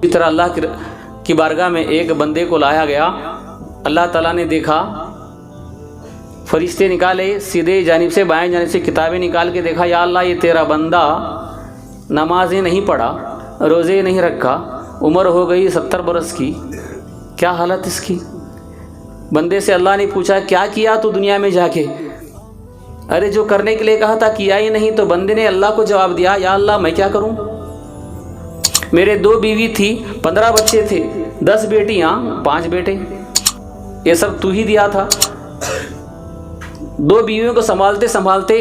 इसी तरह अल्लाह की बारगाह में एक बंदे को लाया गया। अल्लाह ताला ने देखा, फरिश्ते निकाले, सीधे जानिब से बाएं जानिब से किताबें निकाल के देखा, या अल्लाह ये तेरा बंदा नमाजें नहीं पढ़ा, रोज़े नहीं रखा, उम्र हो गई 70 बरस की, क्या हालत इसकी। बंदे से अल्लाह ने पूछा क्या किया तो दुनिया में जाके, अरे जो करने के लिए कहा था किया ही नहीं। तो बंदे ने अल्लाह को जवाब दिया, या अल्लाह मैं क्या करूं, मेरे 2 बीवी थी, 15 बच्चे थे, 10 बेटियां, 5 बेटे, ये सब तू ही दिया था। 2 बीवियों को संभालते संभालते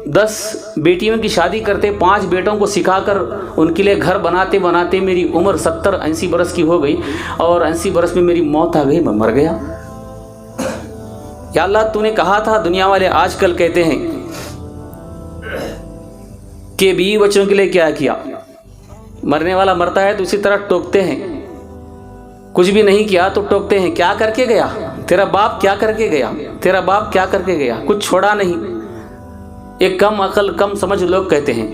10 बेटियों की शादी करते, 5 बेटों को सिखाकर उनके लिए घर बनाते बनाते मेरी उम्र 70-80 बरस की हो गई और 80 बरस में मेरी मौत आ गई, मैं मर गया। या अल्लाह तूने कहा था, दुनिया वाले आजकल कहते हैं कि बीवी बच्चों के लिए क्या किया। मरने वाला मरता है तो उसी तरह टोकते हैं, कुछ भी नहीं किया तो टोकते हैं, क्या करके गया तेरा बाप, क्या करके गया तेरा बाप, क्या करके गया, कुछ छोड़ा नहीं। एक कम अकल कम समझ लोग कहते हैं।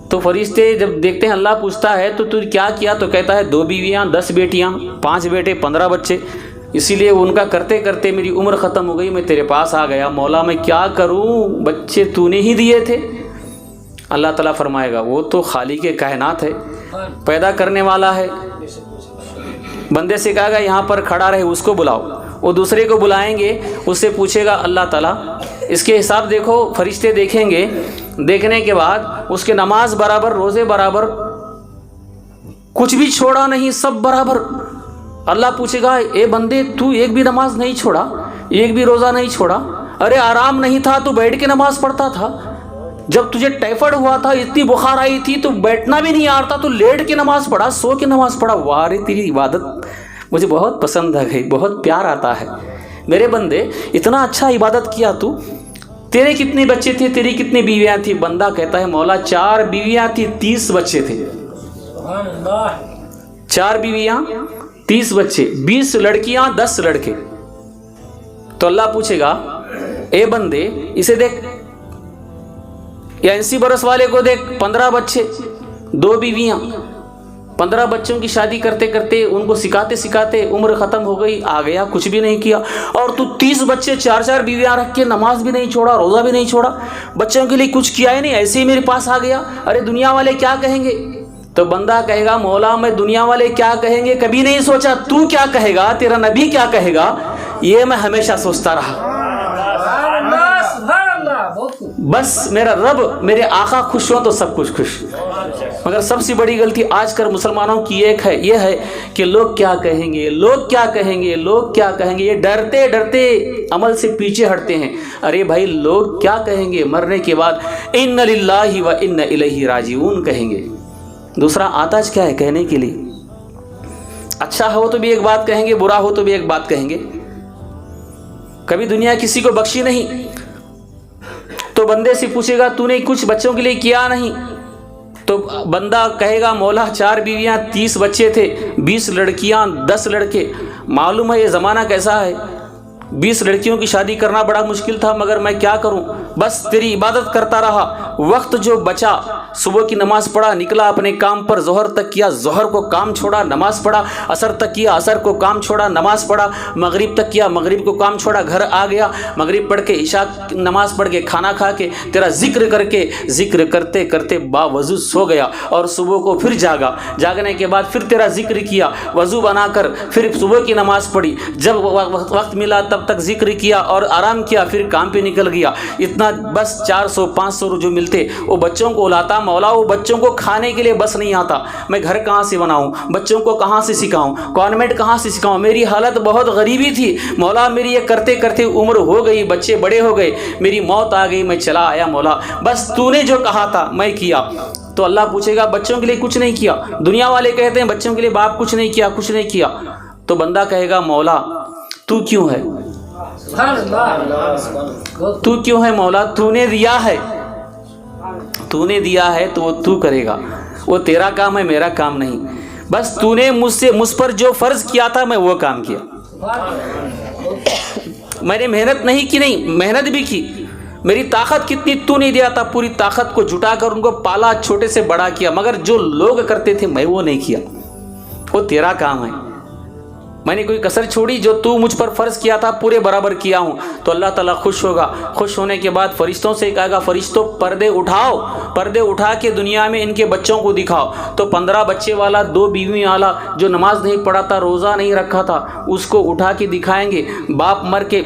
तो फरिश्ते जब देखते हैं, अल्लाह पूछता है तो तू क्या किया, तो कहता है 2 बीवियां, 10 बेटियां, 5 बेटे, 15 बच्चे, इसीलिए उनका करते करते मेरी उम्र ख़त्म हो गई, मैं तेरे पास आ गया। मौला मैं क्या करूं, बच्चे तूने ही दिए थे। अल्लाह ताला फरमाएगा वो तो खालिक कायनात है, पैदा करने वाला है। बंदे से कहेगा यहाँ पर खड़ा रहे, उसको बुलाओ, वो दूसरे को बुलाएंगे, उससे पूछेगा अल्लाह ताला इसके हिसाब देखो, फरिश्ते देखेंगे, देखने के बाद उसके नमाज बराबर, रोज़े बराबर, कुछ भी छोड़ा नहीं, सब बराबर। अल्लाह पूछेगा ए बंदे तू एक भी नमाज नहीं छोड़ा, एक भी रोज़ा नहीं छोड़ा, अरे आराम नहीं था तो बैठ के नमाज पढ़ता था, जब तुझे टाइफाइड हुआ था, इतनी बुखार आई थी तो बैठना भी नहीं आ रहा था, तो लेट के नमाज पढ़ा, सो के नमाज पढ़ा। वाह रे तेरी इबादत मुझे बहुत पसंद आ गई, बहुत प्यार आता है। मेरे बंदे इतना अच्छा इबादत किया तू, तेरे कितने बच्चे थे, तेरी कितनी बीवियां थी। बंदा कहता है मौला 4 बीवियां थी, 30 बच्चे थे। 4 बीवियां, 30 बच्चे, 20 लड़कियां, 10 लड़के। तो अल्लाह पूछेगा ए बंदे इसे देख, या 80 बरस वाले को देख, 15 बच्चे, 2 बीवियां, 15 बच्चों की शादी करते करते उनको सिखाते सिखाते उम्र ख़त्म हो गई, आ गया, कुछ भी नहीं किया। और तू 30 बच्चे, 4-4 बीवियां रख के नमाज भी नहीं छोड़ा, रोज़ा भी नहीं छोड़ा, बच्चों के लिए कुछ किया ही नहीं, ऐसे ही मेरे पास आ गया, अरे दुनिया वाले क्या कहेंगे। तो बंदा कहेगा मौला मैं दुनिया वाले क्या कहेंगे कभी नहीं सोचा, तू क्या कहेगा, तेरा नबी क्या कहेगा, ये मैं हमेशा सोचता रहा। बस मेरा रब, मेरे आका खुश हो तो सब कुछ खुश। मगर सबसे बड़ी गलती आजकल मुसलमानों की एक है, ये है कि लोग क्या कहेंगे, लोग क्या कहेंगे, लोग क्या कहेंगे, ये डरते डरते अमल से पीछे हटते हैं। अरे भाई लोग क्या कहेंगे, मरने के बाद इन्ना लिल्लाहि व इन्ना इलैहि राजिऊन कहेंगे। दूसरा आताज क्या है कहने के लिए, अच्छा हो तो भी एक बात कहेंगे, बुरा हो तो भी एक बात कहेंगे। कभी दुनिया किसी को बख्शी नहीं। तो बंदे से पूछेगा तूने कुछ बच्चों के लिए किया नहीं, तो बंदा कहेगा मौला 4 बीवियां, 30 बच्चे थे, 20 लड़कियां, 10 लड़के। मालूम है ये ज़माना कैसा है, 20 लड़कियों की शादी करना बड़ा मुश्किल था, मगर मैं क्या करूं, बस तेरी इबादत करता रहा। वक्त जो बचा, सुबह की नमाज पढ़ा, निकला अपने काम पर, जोहर तक किया, जोहर को काम छोड़ा, नमाज पढ़ा, असर तक किया, असर को काम छोड़ा, नमाज पढ़ा, मगरिब तक किया, मगरिब को काम छोड़ा, घर आ गया, मगरिब पढ़ के इशा नमाज पढ़ के खाना खा के तेरा जिक्र करके, जिक्र करते करते बावजू सो गया, और सुबह को फिर जागा, जागने के बाद फिर तेरा जिक्र किया, वज़ू बनाकर फिर सुबह की नमाज पढ़ी, जब वक्त मिला तब तक जिक्र किया और आराम किया, फिर काम पे निकल गया। इतना बस 400-500 जो मिलते वो बच्चों को उलाता। मौला वो बच्चों को खाने के लिए बस नहीं आता, मैं घर कहाँ से बनाऊँ, बच्चों को कहाँ से सिखाऊँ, कॉन्वेंट कहाँ से सिखाऊँ, मेरी हालत बहुत गरीबी थी मौला, मेरी ये करते करते उम्र हो गई, बच्चे बड़े हो गए, मेरी मौत आ गई, मैं चला आया मौला, बस तूने जो कहा था मैं किया। तो अल्लाह पूछेगा बच्चों के लिए कुछ नहीं किया। दुनिया वाले कहते हैं बच्चों के लिए बाप कुछ नहीं किया, कुछ नहीं किया। तो बंदा कहेगा मौला तू क्यों है, तू क्यों है मौला, तूने दिया है, तूने दिया है तो वो तू करेगा, वो तेरा काम है, मेरा काम नहीं। बस तूने मुझ पर जो फर्ज किया था मैं वो काम किया। मैंने मेहनत नहीं की, नहीं मेहनत भी की, मेरी ताकत कितनी तू नहीं दिया था, पूरी ताकत को जुटा कर उनको पाला, छोटे से बड़ा किया, मगर जो लोग करते थे मैं वो नहीं किया, वो तेरा काम है। मैंने कोई कसर छोड़ी, जो तू मुझ पर फर्ज किया था पूरे बराबर किया हूँ। तो अल्लाह ताला खुश होगा। खुश होने के बाद फरिश्तों से कहेगा, फरिश्तों पर्दे उठाओ, पर्दे उठा के दुनिया में इनके बच्चों को दिखाओ। तो 15 बच्चे वाला, 2 बीवी वाला जो नमाज नहीं पढ़ा था, रोज़ा नहीं रखा था, उसको उठा के दिखाएंगे। बाप मर के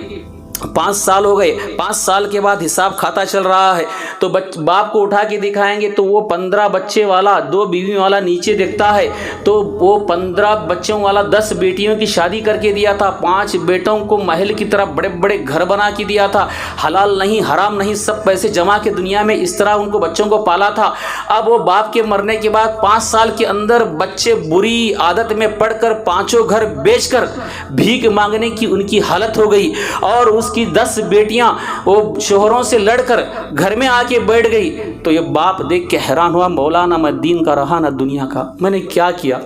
5 साल हो गए, 5 साल के बाद हिसाब खाता चल रहा है, तो बाप को उठा के दिखाएंगे, तो वो 15 बच्चे वाला, 2 बीवी वाला नीचे देखता है, तो वो 15 बच्चों वाला 10 बेटियों की शादी करके दिया था, 5 बेटों को महल की तरह बड़े बड़े घर बना के दिया था, हलाल नहीं हराम नहीं, सब पैसे जमा के दुनिया में इस तरह उनको बच्चों को पाला था। अब वो बाप के मरने के बाद 5 साल के अंदर बच्चे बुरी आदत में पड़कर 5 घर बेचकर भीख मांगने की उनकी हालत हो गई, और उसकी 10 बेटियां वो शोहरों से लड़कर घर में आके बैठ गई। तो ये बाप देख के हैरान हुआ, मौला ना मैं दीन का रहा ना दुनिया का, मैंने क्या किया?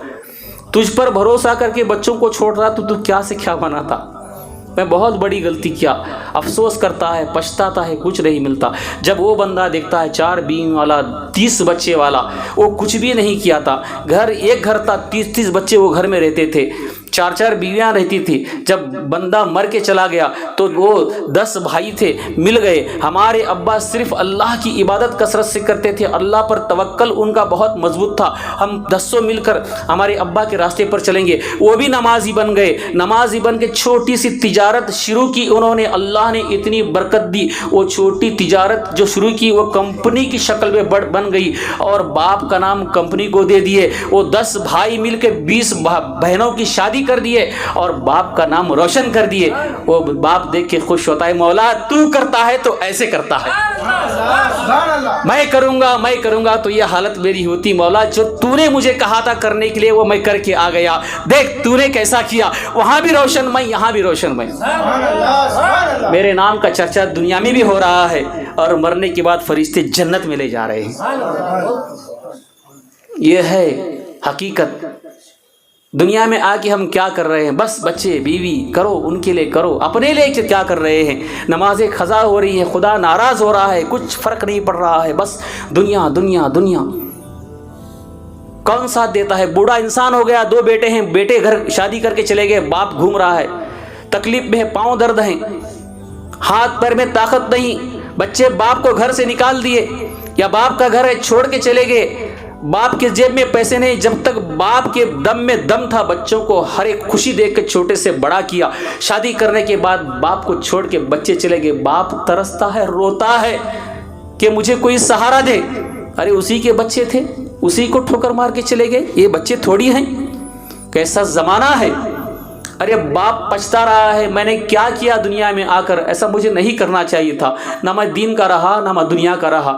तुझ पर भरोसा करके बच्चों को छोड़ रहा, तो तू क्या से क्या बना था? मैं बहुत बड़ी गलती किया। अफसोस करता है, पछताता है, कुछ नहीं मिलता। जब वो बंदा देखता है 4 बीवी वाला, 30 बच्चे वाला, वो कुछ भी नहीं किया था, एक घर था, 30 बच्चे वो घर में रहते थे, 4 बीवियां रहती थी। जब बंदा मर के चला गया तो वो 10 भाई थे, मिल गए। हमारे अब्बा सिर्फ अल्लाह की इबादत कसरत से करते थे, अल्लाह पर तवक्कल उनका बहुत मजबूत था। हम 10 मिलकर हमारे अब्बा के रास्ते पर चलेंगे। वो भी नमाजी बन गए, नमाजी बन के छोटी सी तिजारत शुरू की उन्होंने। अल्लाह ने इतनी बरकत दी, वो छोटी तिजारत जो शुरू की वो कंपनी की शक्ल में बन गई, और बाप का नाम कंपनी को दे दिए। वो 10 भाई मिलकर 20 बहनों की शादी कर दिए और बाप का नाम रोशन कर दिए। वो बाप देख के खुश होता है, मौला तू करता है तो ऐसे करता है, मैं करूंगा तो ये हालत मेरी होती। मौला जो तूने मुझे कहा था करने के लिए वो मैं करके आ गया, देख तूने कैसा किया, वहां भी रोशन मैं, यहाँ भी रोशन मैं। मेरे नाम का चर्चा दुनिया में भी हो रहा है, और मरने के बाद फरिश्ते जन्नत में ले जा रहे हैं। ये है हकीकत। दुनिया में आके हम क्या कर रहे हैं? बस बच्चे बीवी करो, उनके लिए करो, अपने लिए क्या कर रहे हैं? नमाजें खज़ा हो रही हैं, खुदा नाराज़ हो रहा है, कुछ फ़र्क नहीं पड़ रहा है, बस दुनिया दुनिया दुनिया। कौन साथ देता है? बूढ़ा इंसान हो गया, 2 बेटे हैं, बेटे घर शादी करके चले गए, बाप घूम रहा है, तकलीफ में है, पाँव दर्द हैं, हाथ पैर में ताकत नहीं, बच्चे बाप को घर से निकाल दिए, या बाप का घर है छोड़ के चले गए, बाप के जेब में पैसे नहीं। जब तक बाप के दम में दम था, बच्चों को हर एक खुशी देख के छोटे से बड़ा किया। शादी करने के बाद बाप को छोड़ के बच्चे चले गए, बाप तरसता है, रोता है कि मुझे कोई सहारा दे। अरे उसी के बच्चे थे, उसी को ठोकर मार के चले गए, ये बच्चे थोड़ी हैं। कैसा जमाना है। अरे बाप पछता रहा है, मैंने क्या किया दुनिया में आकर, ऐसा मुझे नहीं करना चाहिए था। ना मैं दीन का रहा, ना मैं दुनिया का रहा।